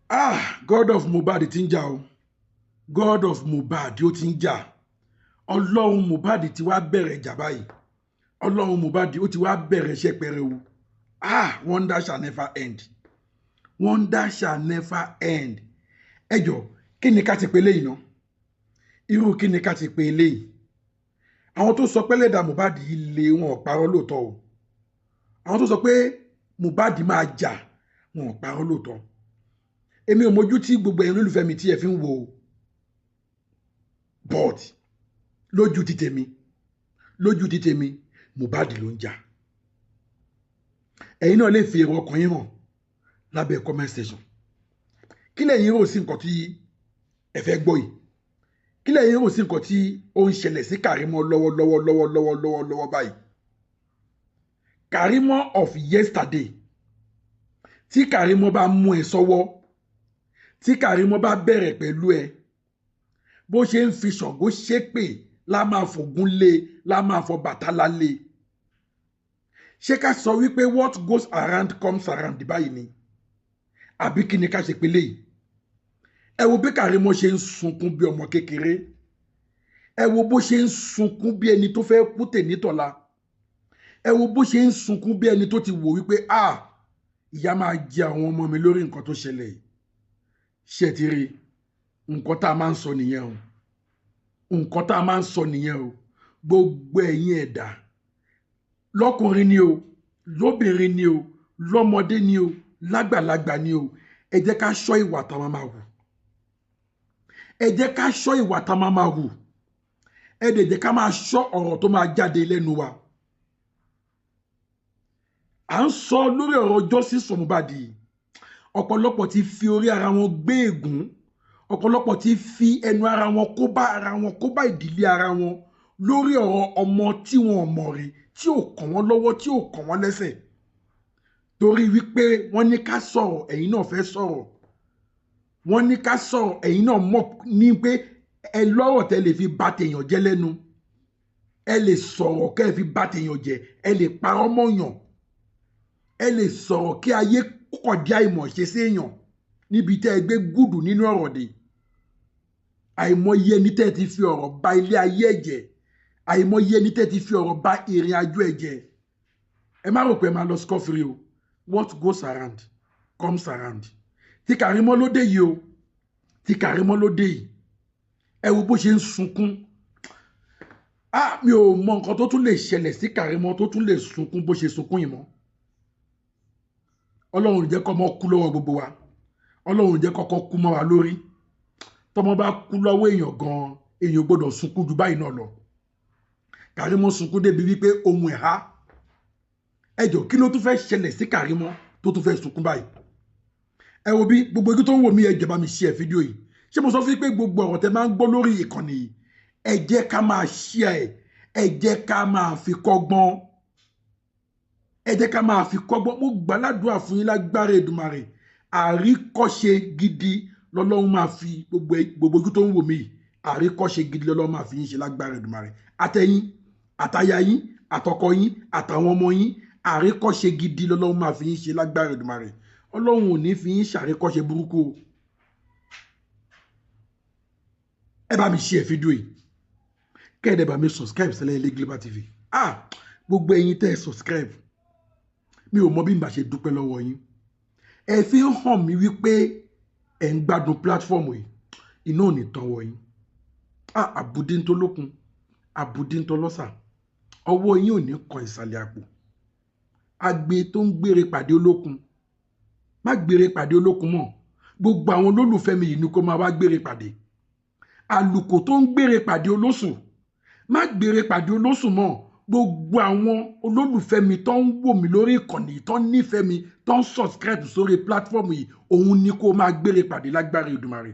God of Mohbad ti ń jà o. God of Mohbad ó ti ń jà. Ọlọ́run Mohbad ti wá bẹ̀rẹ̀ ìjà báyìí. Ọlọ́run Mohbad ó ti wá bẹ̀rẹ̀ iṣẹ́ pẹrẹwu. Wonder shall never end. Wonder shall never end. Ẹ jọ̀ọ́, kí ni ká ti pe eléyìí ná? Irú kí ni ká ti pe eléyìí? Àwọn tó sọ pé lẹ́dà Mohbad yìí lé wọn ò parọ́ lóòótọ́ o. Àwọn tó sọ pé Mohbad máa jà wọn ò parọ́ lóòótọ́. Èmi ò mójú tí gbogbo ẹ̀yin olólùfẹ́ mi tí ẹ fi ń wo o. But lójú ti tèmi Mohbad ló ń jà. Ẹ̀yin náà lè fi èrò ọkàn yín hàn lábẹ́ comment section. Kí lẹ̀yin rò sí nǹkan tí ẹ fẹ́ gbọ́ yìí? Kí lẹ̀yin rò sí nǹkan tí ó ń ṣẹlẹ̀ sí Karimo lọ́wọ́lọ́wọ́ báyìí? Karimo of yesterday. Tí Karimo bá mú ẹ sọ́wọ́, tí Karimo bá bẹ̀rẹ̀ pẹ̀lú ẹ, bó ṣe ń fi Ṣàngó ṣépè la máa fògún lé, la máa fọ Bàtálá lé. Ṣé ká sọ wípé what goes around comes around báyìí ni? Àbí kí ni ká ṣe pé léyìí? Ẹ wo bí Karimo ṣe ń sunkún bí ọmọ kékeré. Ẹ wo bó ṣe ń sunkún bí ẹni tó fẹ́ kú tènítọ̀la. Ẹ wo bó ṣe ń sunkún bí ẹni tó ti wò wípé ìyà máa jẹ àwọn ọmọ mi lórí nǹkan tó ṣẹlẹ̀ yìí. Ṣé ti rí nǹkan tá a máa ń sọ nìyẹn o. Nǹkan tá a máa ń sọ nìyẹn o. Gbogbo ẹ̀yin ẹ̀dá, lọ́kùnrin ni o, lóbìnrin ni o, lọ́mọdé ni o, lágbàlagbà ni o, ẹ jẹ́ ká ṣọ́ ìwà tá a máa hù. Ẹ jẹ́ ká ṣọ́ ìwà tá a máa hù. Ẹ dẹ̀ jẹ́ ká máa ṣọ́ ọ̀rọ̀ tó máa jáde lẹ́nu wa. À ń sọ lórí ọ̀rọ̀ justice for Mohbad. Ọ̀pọ̀lọpọ̀ ti fi orí ara wọn gbé ègún. Ọ̀pọ̀lọpọ̀ ti fi ẹnu ara wọn kó bá ara wọn, kó bá ìdílé ara wọn lórí ọ̀rọ̀ ọmọ tí wọn ò mọ̀ rí, tí ò kàn wọ́n lọ́wọ́, tí ò kàn wọ́n lẹ́sẹ̀. Torí wípé wọ́n ní ká sọ̀rọ̀, ẹ̀yin náà fẹ́ sọ̀rọ̀. Wọ́n ní ká sọ̀rọ̀, ẹ̀yin náà mọ̀ ní pé ẹ lọ́rọ̀ tẹ́ lè fi bà tèèyàn jẹ́ lẹ́nu. Ẹ lè sọ̀rọ̀ kẹ́ ẹ fi bà tèèyàn jẹ́, ẹ lè parọ́ mọ́yàn. Ẹ lè sọ̀rọ̀ kí ayé kọ̀dí àìmọ̀ ṣe sí èèyàn níbi tẹ́ ẹ gbé gùdù nínú ọ̀rọ̀ dé. Àìmọye ẹni tẹ́ ti fi ọ̀rọ̀ bà ilé ayé ẹ̀ jẹ́. Àìmọye ẹni tẹ́ ti fi ọ̀rọ̀ bà ìrìn àjò ẹ̀ jẹ́. Ẹ má rò pé ẹ máa lọ score free o. What goes around comes around. Tí Karimo ló dé yìí o. Tí Karimo ló dé yìí. Ẹ wo bó ṣe ń sunkún. Mi ò mọ nǹkan tó tún lè ṣẹlẹ̀ sí Karimo tó tún lè sunkún bó ṣe sunkún yìí mọ́. Ọlọ́run jẹ́ kọ́mọ kú lọ́wọ́ gbogbo wa. Ọlọ́run jẹ́ kọ́kọ́ kú mọ́ wa lórí. Tọ́mọ bá kú lọ́wọ́ èèyàn gan-an, èèyàn gbọ́dọ̀ sunkún ju báyìí náà lọ. Karimo sunkún débi wípé ohun ẹ̀ há. Ẹ jọ̀ọ́, kí ló tún fẹ́ ṣẹlẹ̀ sí Karimo tó tún fẹ́ sunkún báyìí? Ẹ wo bí gbogbo igi tó ń wò mí, ẹ jọ̀ọ́ bá mi share fídíò yìí. Ṣé mo sọ fún yín pé gbogbo ọ̀rọ̀ tẹ́ máa ń gbọ́ lórí ìkànnì yìí, ẹ jẹ́ ká máa share ẹ̀, ẹ jẹ́ ká máa fi kọ́gbọ́n. Ẹ jẹ́ ká máa fi kọ́gbọ́n. Mo gbàládùá fún yín lágbára Èdùmàrè. Àríkọ́ṣe gidi lọ́lọ́run máa fi gbogbo ojú tó ń wò mí yìí. Àríkọ́ṣe gidi lọ́lọ́run máa fi yín ṣe lágbára Èdùmàrè. Àtẹ̀yin, àtaya yín, àtọkọ yín, àtàwọn ọmọ yín. Àríkọ́ṣe gidi lọ́lọ́run máa fi yín ṣe lágbára Èdùmàrè. Ọlọ́run ò ní fi yín ṣàríkọ́ṣe burúkú o. Ẹ bá mi share fídíò yìí. Kẹ́ẹ̀dẹ̀ bá mi subscribe sílẹ̀ ilé Global TV. Gbogbo ẹ̀yin tẹ́ ẹ subscribe. Mi ò mọ bí n bá ṣe dúpẹ́ lọ́wọ́ yín. Ẹ fi ń hàn mí wípé ẹ ń gbádùn platform yìí. Iná ò ní tán wọ yín. Àbùdí ń tó lókun, àbùdí ń tó lọ́sà. Ọwọ́ yín ò ní kan ìsàlẹ̀ àpò. Agbe tó ń gbére pàdé olókun. Má gbére pàdé olókun mọ́. Gbogbo àwọn olólùfẹ́ mi yìí ni kó máa wá gbére pàdé. Àlùkò tó ń gbére pàdé olóṣù. Má gbére pàdé olóṣù mọ́. Gbogbo àwọn olólùfẹ́ mi tó ń wò mí lórí ìkànnì, tó ń nífẹ̀ẹ́ mi, tó ń subscribe sórí platform yìí, òun ni kó máa gbére pàdé lágbára Èdùmàrè.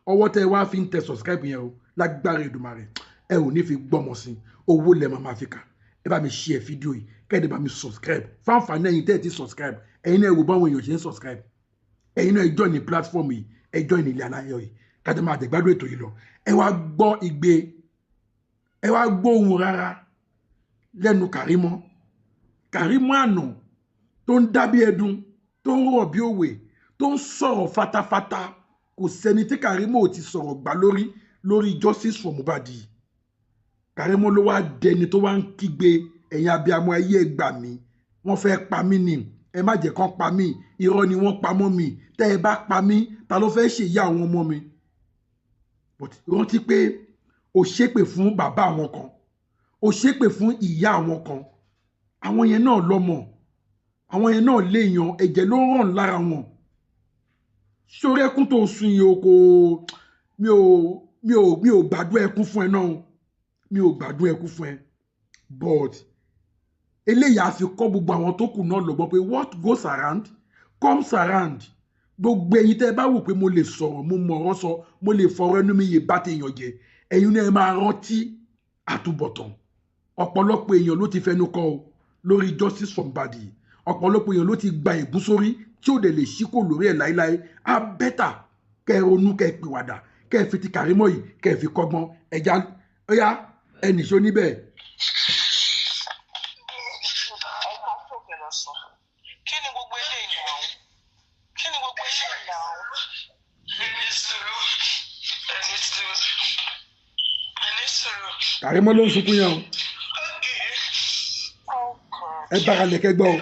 Ọwọ́ tẹ́ wá fi ń tẹ subscribe yẹn o, lágbára Èdùmàrè. Ẹ ò ní fi gbọ́mọ sí, owó lẹ máa fi kà. Ẹ bá mi share fídíò yìí, kẹ́ẹ̀dẹ̀ bá mi subscribe. Fáǹfààní ẹ̀yin tẹ́ ẹ ti subscribe, ẹ̀yin náà ẹ wò báwọn èèyàn ṣe ń subscribe. Ẹ̀yin náà ẹ join ní platform yìí, ẹ join ní ilé aláyọ̀ yìí. Kájọ máa jẹ̀gbádùn ètò yìí lọ. Ẹ wá gbọ́ igbe, ẹ wá gbọ́ ohùn rárá lẹ́nu Karimo àná tó ń dábí ẹdun, tó ń rọ̀ bí òwe, tó ń sọ̀rọ̀ fatafata kò sẹ́ni tí Karimo ti sọ̀rọ̀ gbà lórí justice for Mohbad yìí. Karimo ló wá dẹni tó wá ń kígbe ẹ̀yin abiyamọ ayé ẹ gbà mí wọ́n fẹ́ pa mí ni ẹ má jẹ́ kán pa mí irọ́ ni wọ́n pa mọ́ mi tẹ́ ẹ bá pa mí ta ló fẹ́ ṣe ìyá àwọn ọmọ mi. But rántí pé o ṣépè fún bàbá àwọn kan o ṣépè fún ìyá àwọn kan àwọn yẹn náà lọ́mọ àwọn yẹn náà léèyàn ẹ̀jẹ̀ ló ràn lára wọn. Sórí ẹkún tó sun yìí o kò mi ò gbádùn ẹkún fún ẹ náà mi ò gbádùn ẹkún fún ẹ but eléyìí á fi kọ́ gbogbo àwọn tó kù náà lọ́gbọ́n pé what goes around comes around. Gbogbo ẹ̀yin tẹ́ ẹ bá wò pé mo lè sọ̀rọ̀ mo mọ̀rọ̀ sọ mo lè fọ̀rọ̀ ẹnu mi yé bá tèèyàn jẹ ẹ̀yin náà ẹ máa rántí àtúbọ̀tán. Ọ̀pọ̀lọpọ̀ èèyàn ló ti fẹnu kò o lórí justice for Mohbad yìí ọ̀pọ̀lọpọ̀ èèyàn ló ti gba ìbú sórí tí ò dẹ̀ lè ṣí kò lórí ẹ̀ láíláí á bẹ́tà kẹ́ ẹ ronú kẹ́ ẹ pìwàdà kẹ́ ẹ fi ti Karimo yìí kẹ́ ẹ fi kọ́gbọ́n ẹja ọ̀yá ẹnì ṣó níbẹ̀. Kí ni gbogbo eléyìí náà? Kí ni gbogbo eléyìí náà? Ẹni sùúrù. Karimo ló ń sunkún yẹn o. Ẹ bára lẹ̀kẹ́ gbọ́ o.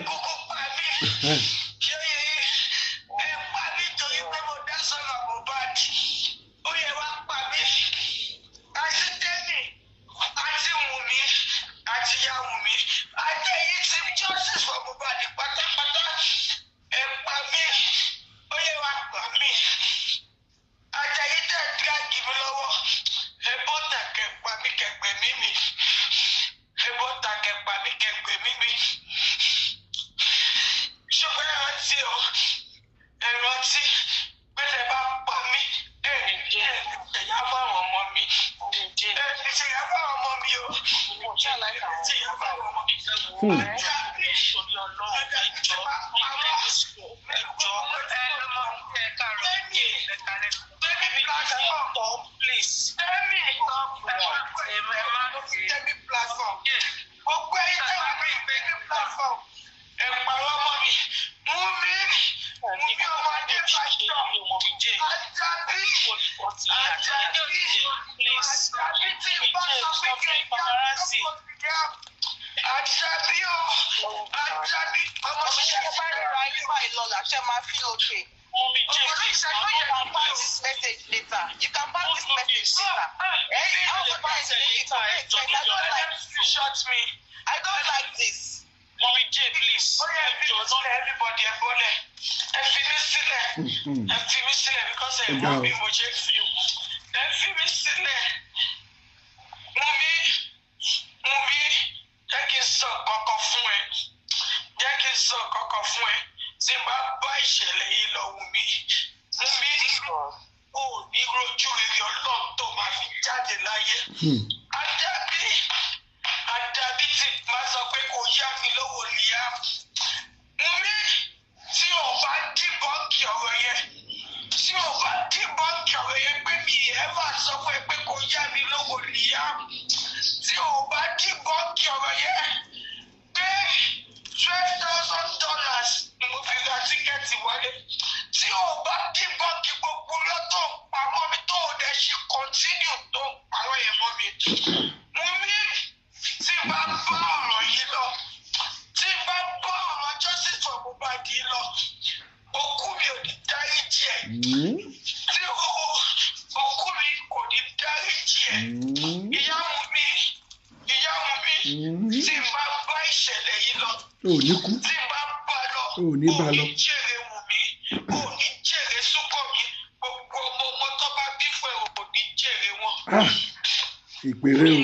Ìpèrè o.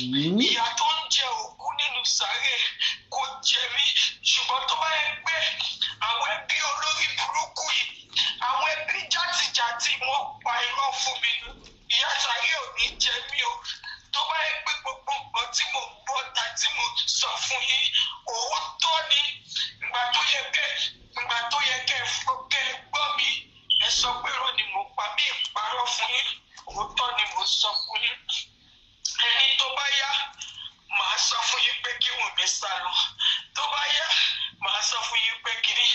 ìyà tó ń jẹ òkú nínú sàárè kò jẹ mí ṣùgbọ́n tó bá yẹ pé àwọn ẹbí olórí burúkú yìí àwọn ẹbí játijàti wọ́n pa irọ́ fún mi ìyà sàárè ò ní jẹ mí o tó bá yẹ pé gbogbo nǹkan tí mo gbọ́ ta tí mo sọ fún yín òótọ́ ni ìgbà tó yẹ kẹ́ gbọ́ mi ẹ sọ pé irọ́ ni mo pa mí ìparọ́ fún yín òótọ́ ni mo sọ fún yín ẹni tó bá yá màá sọ fún yín pé kí Wùnmí sá lọ tó bá yá màá sọ fún yín pé kiri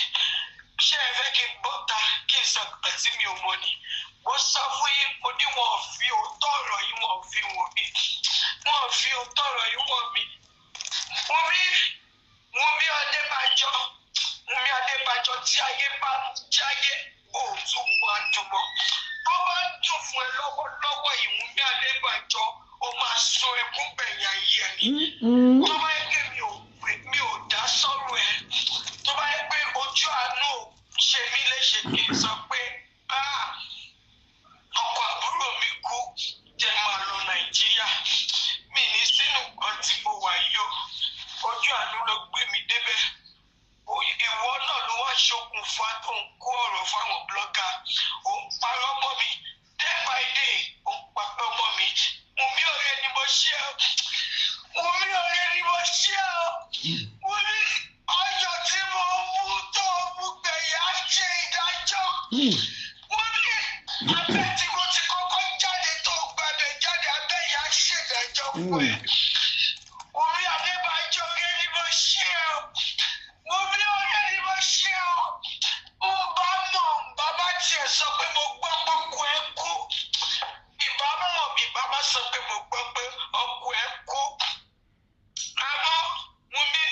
ṣé ẹ fẹ́ kí n bọ́ta kí n sọ nǹkan tí mi ò mọ̀ ni mo sọ fún yín mo ní wọn ò fi òótọ́ ọ̀rọ̀ yìí wọn ò fi wọ̀n mi wọn ò fi òótọ́ ọ̀rọ̀ yìí wọ̀n mi Wùnmí Adébánjọ tí ayé bá ń jáyé òòtún máa dùnmọ́ tó bá ń dùn fún ẹ lọ́wọ́lọ́wọ́ yìí Wùnmí Adébánjọ ó máa sọ ẹkún gbẹ̀yìn ayé ẹ ní tó bá yẹ pé mi ò dá sọ́rọ̀ ẹ tó bá yẹ pé ojú àánú ṣe mí léṣe kí n sọ pé ọkọ àbúrò mi kú jẹ́ máa lọ Nàìjíríà mi ní sínú nǹkan tí mo wà yìí o ojú àánú ló gbé mi débẹ̀ ìwọ náà ló wá ṣokùnfà tó ń kó ọ̀rọ̀ fáwọn blọ́gà ó ń parọ́ mọ́ mi day by day ó ń papẹ́ mọ́ mi Wùnmí ọ̀rẹ́ ni mo ṣe ọ́ Wùnmí ọ̀rẹ́ ni mo ṣe ọ́ Wùnmí ọjọ́ tí mo mú tó mú gbẹ̀yà ṣe ìdájọ́ Wùnmí abẹ́ tí mo ti kọ́kọ́ jáde tó gbàgbẹ́ jáde abẹ́ yà ṣe ìdájọ́ fún ẹ Wùnmí Adébánjọ ọ̀rẹ́ ni mo ṣe ọ́ Wùnmí ọ̀rẹ́ ni mo ṣe ọ́ ó bá mọ̀ bàbá tiẹ̀ sọ pé mo gbọ́ pọ́kú ẹ kú ìbámu ìbámu sọ pé mo gbọ́ pé ọkọ ẹ kú àmọ́ Wùnmí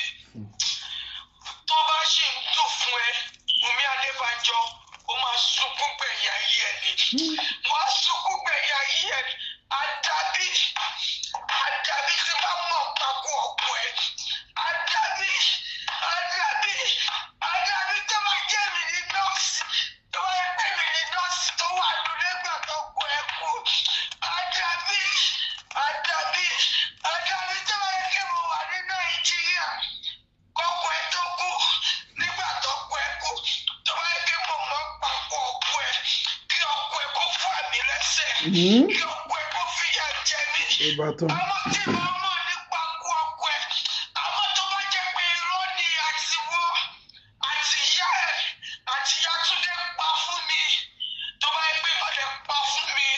tó bá ṣì ń dùn fún ẹ Wùnmí Adébánjọ ó máa sunkún gbẹ̀yìn ayé ẹ ni wọ́n á sunkún gbẹ̀yìn ayé ẹ ni àdàbí tí bá mọ̀ pàkó ọkọ ẹ àdàbí tó bá jẹ́ mi ní nọ́ọ̀sì tó bá yẹ pé mi ní nọ́ọ̀sì tó wà lórí ẹgbà tó kọ ẹ kú àdàbí tó bá yẹ kí mo wà ní Nàìjíríà kọ́kọ́ ẹ tó kú nígbà tó kọ ẹ kú tó bá yẹ kí mo mọ̀ pàkó ọkọ ẹ kí ọkọ ẹ kó fà mí lẹ́sẹ̀ kí ọkọ ẹ kó fìyà jẹ mí àmọ́ tí mo mọ̀ nípa kú ọkọ ẹ àmọ́ tó bá jẹ́ pé irọ́ ni àtiwọ́ àti ìyá ẹ̀ àti ìyá Túndé pa fún mi tó bá yẹ pé ọ̀dẹ̀ pa fún mi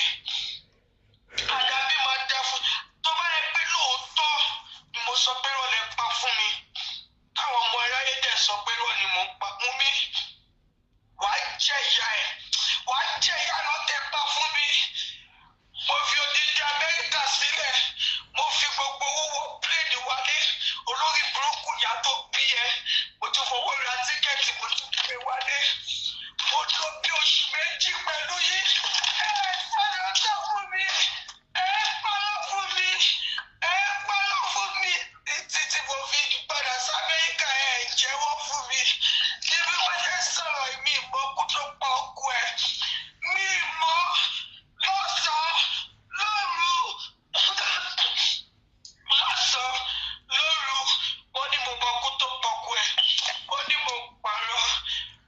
àdàbí máa dá fún tó bá yẹ pé lóòótọ́ ni mo sọ pé irọ́ lẹ pa fún mi táwọn ọmọ aráyé dẹ̀ sọ pé irọ́ ni mò ń pa fún mi wàá jẹ ìyá ẹ̀ wàá jẹ ìyá lọ́tẹ̀ pa fún mi mo fi odidi Amẹ́ríkà sílẹ̀ mo fi gbogbo owó wọ pléènì wálé olórí burúkú ìyá tó bí ẹ mo tún fowó ra tíkẹ́ẹ̀tì mo tún gbé wálé mo lò bí oṣù méjì pẹ̀lú yìí sáré ọjọ́ fún mi pálọ̀ fún mi títí mo fi padà sí Amẹ́ríkà jẹ́wọ́ fún mi níbi wọ́n ṣe sọ̀rọ̀ mi ìmọ̀ kú tó pa ọkọ ẹ̀ mi ìmọ̀ lọ́sàn-án lóru wọ́n ní mo mọ kú tó pọ̀kú ẹ̀ wọ́n ní mo pààrọ̀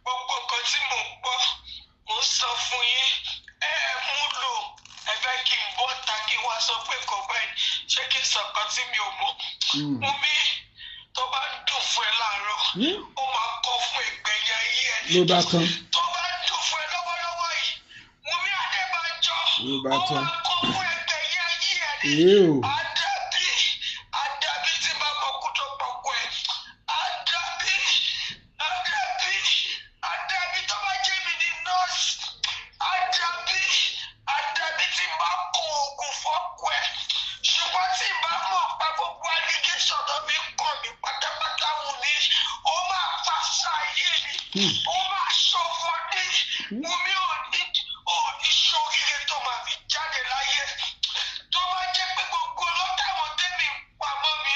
gbogbo nǹkan tí mo gbọ́ mo sọ fún yín múlò ẹ fẹ́ kí n bọ́ ta kí n wá sọ pé kò báyìí ṣé kí n sọ nǹkan tí mi ò mọ̀ Wùnmí tó bá ń dùn fún ẹ láàárọ̀ ó máa kọ́ fún ìgbẹ̀yìn ayé ẹ ní tó bá ń dùn fún ẹ lọ́wọ́lọ́wọ́ yìí Wùnmí Adébánjọ ó máa kọ́ fún ìgbẹ̀yìn ayé ẹ ní àdàbí tí bá mọ kú tó pọ̀kú ẹ àdàbí tó bá jẹ́ mi ní nọ́ọ̀sì àdàbí tí bá kó oògùn fọ́kú ẹ ṣùgbọ́n tí bá mọ̀ pa gbogbo allegation tó fi kàn mí pátápátá Wùnmí ó máa pàṣẹ ayé mi ó máa ṣòfò ní Wùnmí ò ní ṣoríire tó máa fi jáde láyé tó bá jẹ́ pé gbogbo ọlọ́tàwọn tẹ́mi pamọ́ mi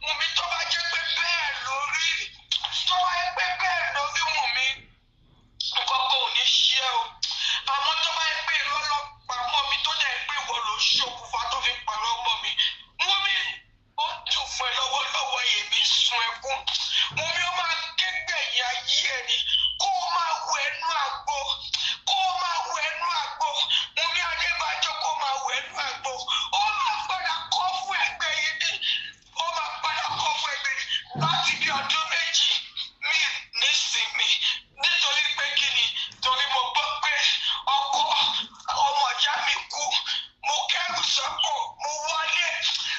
Wùnmí tó bá jẹ́ pé bẹ́ẹ̀ lórí Wùnmí nǹkan kan ò ní ṣe o àmọ́ tó bá yẹ pé irọ́ lọ pamọ́ mi tó dẹ̀ pé ìwọ ló ṣokùnfà tó fi pàrọ̀ mọ́ mi Wùnmí lọ́wọ́ èmi sun ẹkún mo bí ó máa kégbè ìyá yí ẹni kó o máa wọ ẹnu àgbo kó o máa wọ ẹnu àgbo mo bí Adébájọ kó o máa wọ ẹnu àgbo ó máa padà kọ́ fún ẹgbẹ́ yìí ní ó máa padà kọ́ fún ẹgbẹ́ láti bí ọdún méjì mi nísìnyí nítorí pé kí ni torí mo gbọ́ pé ọkọ ọmọ ìyá mi kú mo kẹ́rù sọ́kọ̀ mo wọlé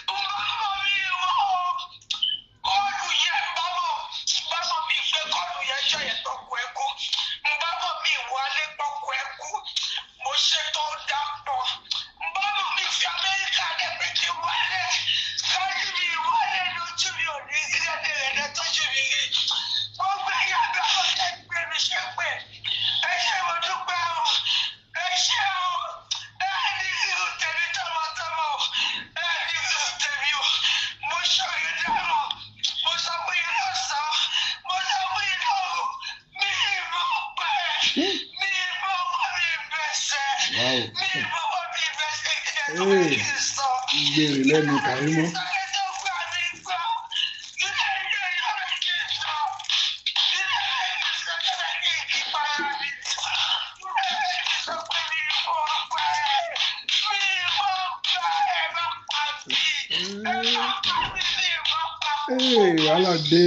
bámọ̀ mi wọ́ kọ́ọ̀lù yẹn bámọ̀ mi gbé kọ́ọ̀lù yẹn jọ̀yẹ̀ tọkọ ẹ kú bámọ̀ mi wọlé tọkọ ẹ kú mo ṣe tó dàpọ̀ bámọ̀ mi fi Amẹ́ríkà dẹ́gbẹ́ kí wọlé káyọ̀ mi wọlé lójú mi ò ní sílẹ̀ rẹ̀ tọ́jú mi rí gbogbo ẹ̀yà bí wọ́n ṣe gbé mi ṣe pé ẹ ṣe mo dúpẹ́ o ẹ ṣe o ẹni irú tèmi tọmọtọmọ ẹni irú tèmi o mo ṣòye dáná mo sọ fún yín lọ́sàn mo sọ fún yín lọ́rùn mi ìmọ̀ pẹ́ mi ìmọ̀ wọ́n mi bẹ̀sẹ̀ mi ìmọ̀ wọ́n mi bẹ̀sẹ̀ ìdílé tó bá kí n sọ. Ìgbèrè lẹ́nu Kàrímọ́. Wàhálà dé.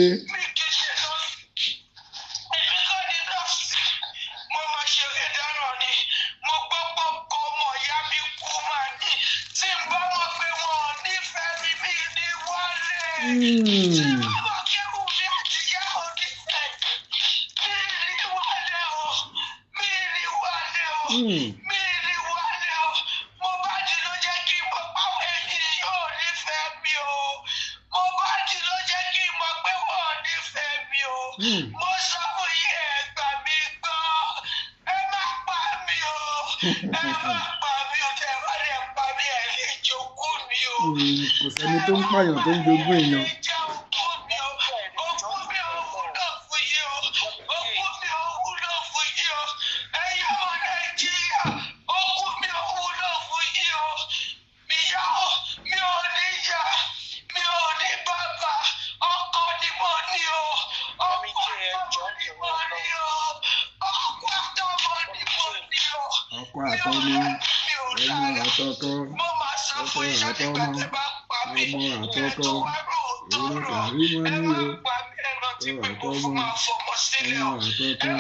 Mo sọ fún yín ẹ gbà mí gbọ́ ẹ má pa mí o ẹ má pa mí o tẹ bá dẹ̀ pa mí ẹ lè jogún mi o. Kò sẹ́ni tó ń pààyàn tó ń jogún èèyàn. Ọkọ àtọmọ, ọmọ àtọkọ, ọkọ àtọmọ, ọmọ àtọkọ, òun Kàrímọ́ ní o. Ọkọ àtọmọ, ọmọ àtọkọ.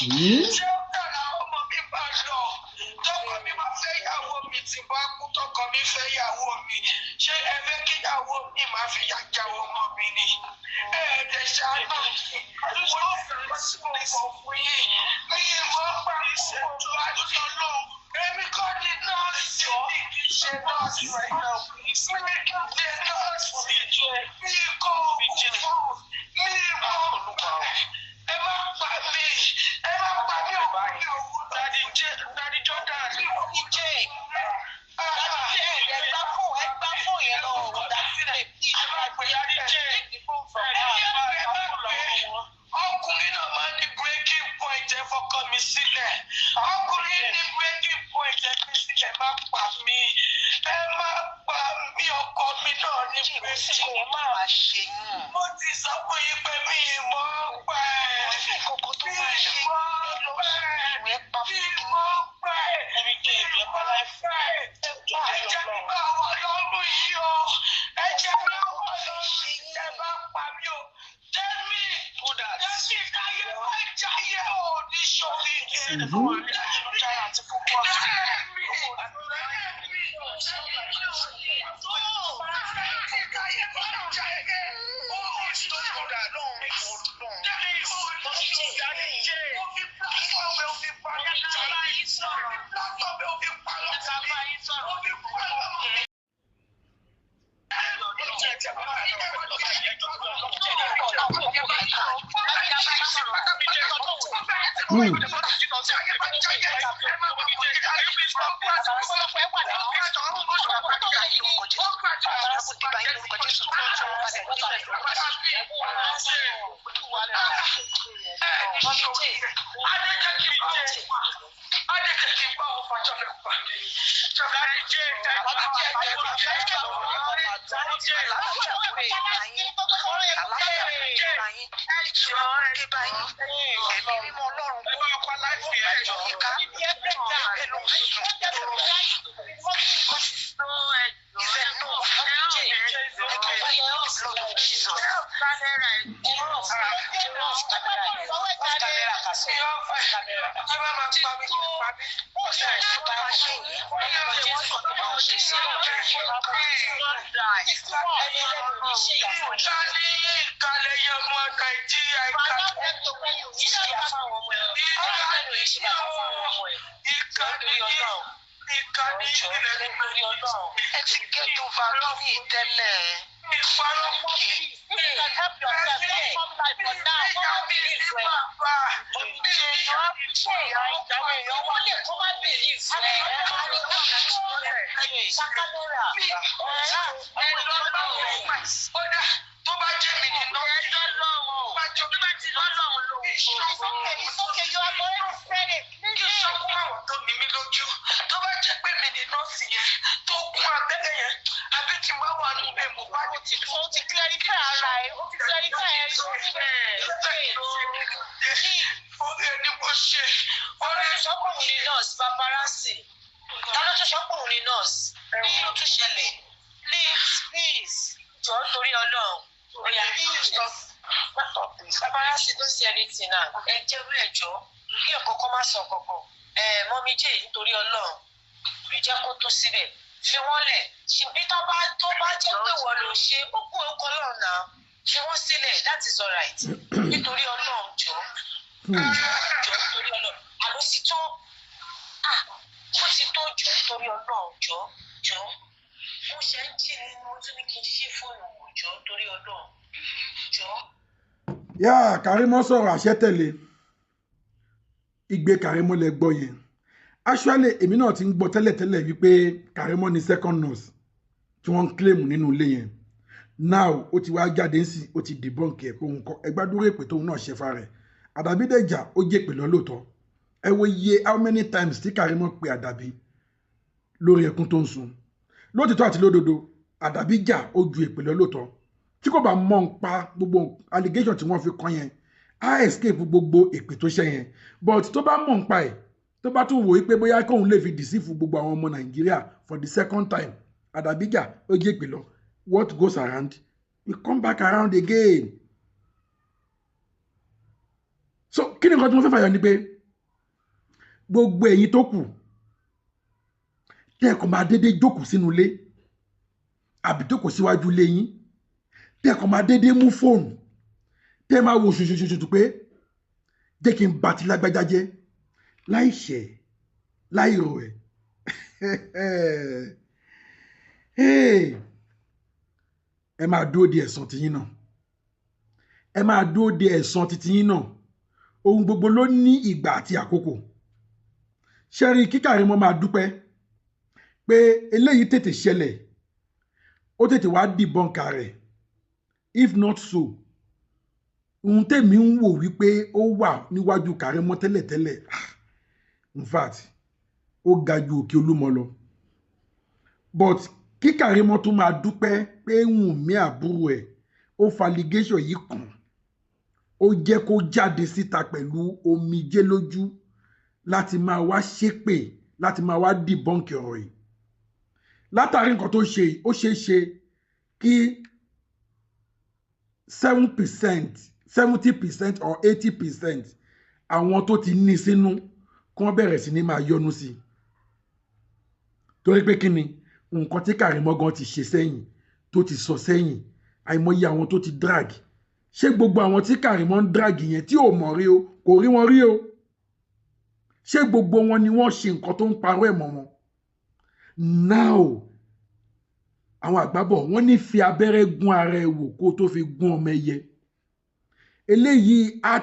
Shelter làwọn ọmọ mi máa lọ. Tọkọ mi máa fẹ́ yàwó mi tí bá kú tọkọ mi fẹ́ yàwó mi. Ṣé ẹ fẹ́ kí yàwó mi máa fi yà jáwọ́ ọmọ mi ni? Ẹ̀ẹ́dẹ̀ ṣáná mi. Wọ́n fẹ́ sí mo fọ̀ fún yín. Mi ìmọ̀ pa kúrò láti ọlọ́run. Èmi kọ́ ni nọ́ọ̀sì mi kì í ṣe nọ́ọ̀sì rẹ̀ náà. Mi kì í ṣe nọ́ọ̀sì. Mi kò kú. Mi ìmọ̀ pa. Ẹ má pa mí. Ẹ má pa mí ò bá yà owó. Daddy Jordan. Daddy J. Ẹ gbá fún yẹn lọ. Dàsílẹ̀ kí ẹ má pè Daddy J. Ọkùnrin náà máa ní breaking point ẹ fọkọ mi sílẹ̀. Ọkùnrin ní breaking point ẹ fi sílẹ̀ má pa mí. Ẹ má pa mí ọkọ mi náà ní breaking point. Ẹ má wá ṣe yín. Mo ti sọ fún yín pé mi ì mọ̀ pẹ́. Yeah, Karimo sọ̀rọ̀ àṣẹ tẹ̀lé igbe Karimo lẹ gbọ́ yẹn. Actually èmi náà ti ń gbọ́ tẹ́lẹ̀tẹ́lẹ̀ wípé Karimo ni second nurse tí wọ́n claim nínú ilé yẹn. Now ó ti wá jáde ń sìn ó ti debunk ẹ̀ pé òun kọ́ ẹgbàdúró èpè tóun náà ṣe fa rẹ̀. Àdàbí dẹ̀jà ó jẹ́ èpè lọ́lọ́tọ̀. Ẹ wo iye how many times tí Karimo pe Àdàbí lórí ẹkún tó ń sun. Lótìtọ́ àti lódodo Àdàbí jà ó ju èpè lọ́lọ́tọ̀. Tí kò bá mọ̀ ń pa gbogbo allegation tí wọ́n fi kàn yẹn á escape gbogbo èpè tó ṣe yẹn, but tó bá mọ̀ ń pa ẹ̀ tó bá tún wò ó pé bóyá kóun lè fi deceive gbogbo àwọn ọmọ Nàìjíríà for the second time Àdàbí jà ó jẹ́ èpè lọ. What goes around will come back around again. So kí ni nǹkan tí mo fẹ́ fàyọ ni pé gbogbo ẹ̀yin tó kù tẹ́ ẹ kàn máa dédé jókòó sínú ilé àbí jókòó síwájú ilé yín tẹ́ ẹ kàn máa dédé mú fóònù tẹ́ ẹ máa wo ṣoṣoṣoṣo pé jẹ́ kí n bá ti lágbájá jẹ́ láì ṣẹ̀ láì rò ẹ̀. Ẹ máa dúró de ẹ̀san tiyín náà. Ẹ máa dúró de ẹ̀san tiyín náà. Ohun gbogbo ló ní ìgbà àti àkókò. Ṣẹ́rí kí Karimo máa dúpẹ́ pé eléyìí tètè ṣẹlẹ̀ ó tètè wá debunk rẹ̀. If not so ohun tèmi ń wò wípé ó wà níwájú Karimo tẹ́lẹ̀tẹ́lẹ̀ in fact ó ga ju òkè Olúmọ lọ. But kí Karimo tún máa dúpẹ́ pé Wùnmí àbúrò ẹ̀ ó fa allegation yìí kàn ó jẹ́ kó jáde síta pẹ̀lú omijé lójú láti máa wá ṣépè láti máa wá debunk ọ̀rọ̀ yìí. Látàrí nǹkan tó ṣe ó ṣeé ṣe kí 70% or 80% àwọn tó ti ní sínú kí wọ́n bẹ̀rẹ̀ sí ní máa yọnu sí i. Torí pé kí ni nǹkan tí Karimo gan ti ṣe sẹ́yìn tó ti sọ sẹ́yìn àìmọye àwọn tó ti drag. Ṣé gbogbo àwọn tí Karimo ń drag yẹn tí ò mọ̀ rí o kò rí wọn rí o? Ṣé gbogbo wọn ni wọ́n ṣe nǹkan tó ń parọ́ ẹ̀ mọ́ wọn? Now àwọn àgbàbọ̀ wọ́n ní fi abẹ́rẹ́ gún ara ẹ̀ wò kó tó fi gún ọmọ ẹyẹ. Eléyìí á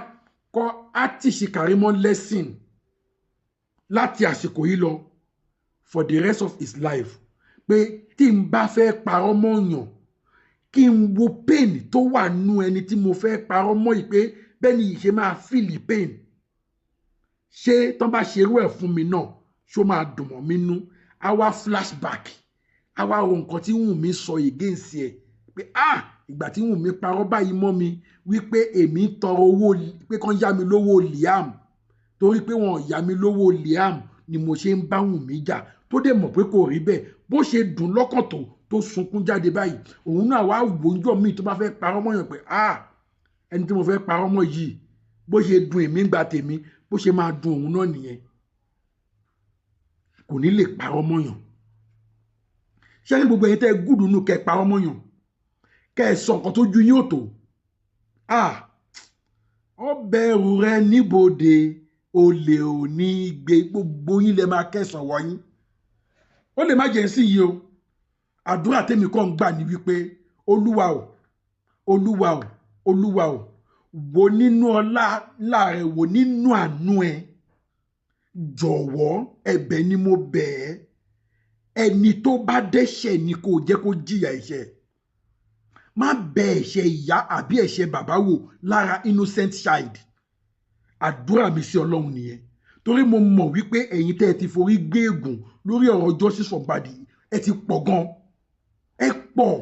tìṣì Karimo lesson láti àsìkò yìí lọ for the rest of his life pé tí n bá fẹ́ parọ́ mọ́yàn kí n wo pain tó wà nú ẹni tí mo fẹ́ parọ́ mọ́ yìí pé bẹ́ẹ̀ ni ìṣe máa feel pain ṣé tán bá ṣerú ẹ̀ fún mi náà ṣó máa dùn mọ́ mi nú á wá flashback á wá wo nǹkan tí Wùnmí sọ against ẹ̀ pé ìgbà tí Wùnmí parọ́ báyìí mọ́ mi wípé èmi ń tọrọ owó pé kán yá mi lówó Liam torí pé wọn ò yá mi lówó Liam ni mo ṣe ń bá Wùnmí jà tó dẹ̀ mọ̀ pé kò rí bẹ́ẹ̀ bó ṣe dùn lọ́kàn tó sunkún jáde báyìí òun náà wá wòójọ́ míì tó bá fẹ́ parọ́ mọ́yàn pé ẹni tí mo fẹ́ parọ́ mọ́ yìí bó ṣe dùn èmi gba tèmi bó ṣe máa dùn òun náà nìyẹn kò ní lè parọ́ mọ́yàn ṣé ní gbogbo ẹ̀yin tẹ́ gùdù nù kẹ́ parọ́ mọ́yàn kẹ́ sọ nǹkan tó ju yín ò tó ọ bẹ̀rù rẹ níbodè olè ò ní gbé gbogbo yín lẹ máa kẹsàn wọ̀nyí ó lè má jẹ́ sí yìí o àdúrà tèmi kàn ń gbà ní wípé olúwa o olúwa o olúwa o wò nínú ọlá láàrẹ wò nínú àánú ẹ jọ̀wọ́ ẹ̀bẹ̀ ni mo bẹ̀ ẹ́ ẹni tó bá dẹ́ṣẹ̀ ni kò jẹ́ kó jìyà ẹ̀ṣẹ̀ má bẹ ẹ̀ṣẹ̀ ìyá àbí ẹ̀ṣẹ̀ bàbá wò lára innocent child àdúrà mi sí Ọlọ́run nìyẹn torí mo mọ̀ wípé ẹ̀yin tẹ́ ẹ ti forí gbé ègùn lórí ọ̀rọ̀ justice for Mohbad ẹ ti pọ̀ gan ẹ pọ̀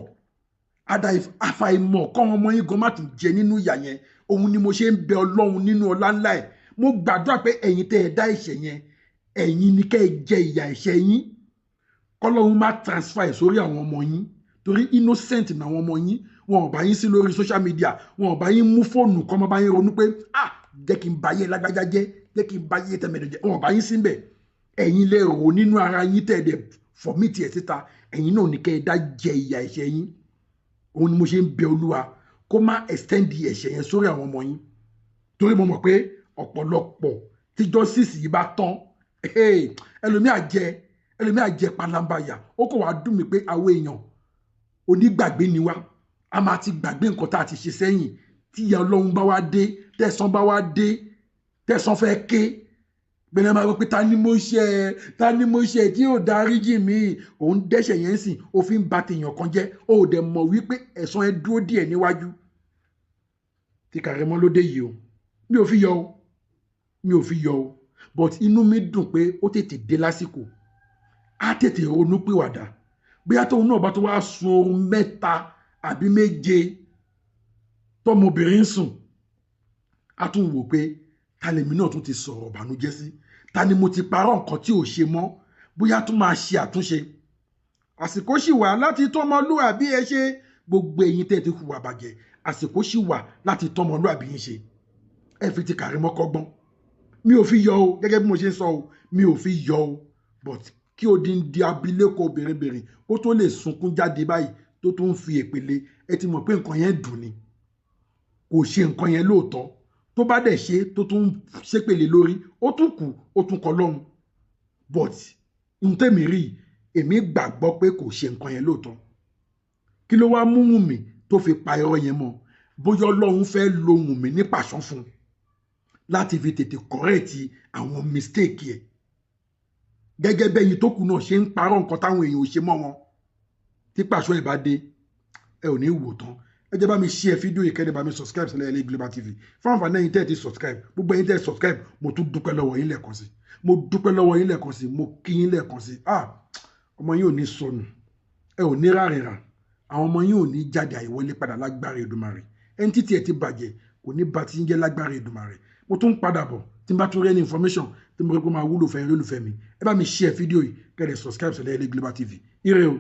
àfàìmọ̀ kọ́ ọmọ yín gan má tún jẹ nínú ìyà yẹn òun ni mo ṣe ń bẹ Ọlọ́run nínú ọlá ńlá ẹ̀ mo gbàdúrà pé ẹ̀yin tẹ́ ẹ dá ẹ̀ṣẹ̀ yẹn ẹ̀yin ni kẹ́ ẹ jẹ ìyà ẹ̀ṣẹ̀ yín kọ́lọ́run má transfer ẹ̀ sórí àwọn ọmọ yín torí innocent na àwọn ọmọ yín wọn ò bá yín sí lórí social media wọn ò bá yín mú fóònù kọ́ mọ́ bá yín ronú pé jẹ́ kí n báyé lágbájá jẹ́ kí n báyé tẹ̀mẹ̀dẹ̀ jẹ́ wọn ò bá yín síbẹ̀ ẹ̀yin lè rò nínú ara yín tẹ̀dẹ̀ fọ̀mìtì ẹ̀ síta ẹ̀yin náà ní kẹ́ ẹ dá jẹ ìyà ẹ̀ṣẹ̀ yín òun ni mo ṣe ń bẹ Olúwa kó má extend ẹ̀ṣẹ̀ yẹn sórí àwọn ọmọ yín torí mo mọ̀ pé ọ̀pọ̀lọpọ̀ tí justice yìí bá tán ẹlòmíà jẹ palambaya ó kò wá dùn mí pé àwọn èèyàn onígbàgbé ni wá a máa ti gbàgbé nǹkan tá a ti ṣe sẹ́yìn tí ìyà Ọlọ́run bá wá dé tẹ̀sán bá wá dé tẹ̀sán fẹ́ ké gbẹ̀rẹ̀ máa wọ pé ta ni mo ṣe tí yóò dáríjì mí òun dẹ́ṣẹ̀ yẹn sìn òfin ba tèèyàn kan jẹ́ ó dẹ̀ mọ̀ wípé ẹ̀san ẹ dúró díẹ̀ níwájú tí Karimo ló dé yìí o mi ò fi yọ o but inú mi dùn pé ó tètè dé lásìkò á tètè ronú pìwàdà bóyá tóun náà bá tó wá sun oorun 7 àbí 7 tọmọbìnrin sùn á tún wò pé ta lèmi náà tún ti sọ̀rọ̀ ìbànújẹ́ sí ta ni mo ti parọ́ nǹkan tí ò ṣe mọ́ bóyá tún máa ṣe àtúnṣe àsìkò sì wà láti tọ́mọlúàbí ẹ ṣe gbogbo ẹ̀yin tẹ́ ti hùwà bàjẹ́ àsìkò sì wà láti tọ́mọlúàbí yín ṣe ẹ fi ti Karimo kọ́gbọ́n mi ò fi yọ o gẹ́gẹ́ bí mo ṣe ń sọ o mi ò fi yọ o but kí odindi abilékọ obìnrin kó tó lè sunkún jáde báyìí tó tún fi èpèlé ẹ ti mọ̀ pé nǹkan yẹn dùn ni kò ṣe nǹkan yẹn lóòótọ́ tó bá dẹ̀ ṣe tó tún ṣépèlé lórí ó tún kù ó tún kọ lọ́hùn but n tẹ́mi rí èmi gbàgbọ́ pé kò ṣe nǹkan yẹn lóòótọ́ kí ló wá mú Wùnmí tó fi pa irọ́ yẹn mọ́ bóyá Ọlọ́run fẹ́ lo Wùnmí ní pàṣán fún un láti fi tètè kọ́rẹ́ẹ̀tì àwọn mistake ẹ̀ gẹ́gẹ́ bẹ́yìn tó kù náà ṣe ń parọ́ nǹkan táwọn èèyàn ò ṣe mọ́ wọn tí pàṣọ ẹ̀ bá dé ẹ ò ní wò tán ẹ jẹ́ bá mi share fídíò yìí kẹ́lẹ́ bá mi subscribe sílẹ̀ LA Global TV fún àǹfààní ẹ̀yin tẹ́ ẹ ti subscribe gbogbo ẹ̀yin tẹ́ ẹ subscribe mo tún dúpẹ́ lọ́wọ́ yín lẹ́ẹ̀kan sí mo kí yín lẹ́ẹ̀kan sí ọmọ yín ò ní sọnù ẹ ò ní rárẹ̀rà àwọn ọmọ yín ò ní jáde àìwọlé padà lágbára Èdùmàrè ẹni títí ẹ ti bàjẹ́ kò ní bá ti ń jẹ́ lágbára Èdùmàrè mo tún padà bọ̀ tí n bá tún rí any information tí mo rí pé máa wúlò fẹ́ yín lólùfẹ́ mi ẹ bá mi share fídíò yìí kẹ́lẹ́ subscribe sílẹ̀ LA Global TV ire o.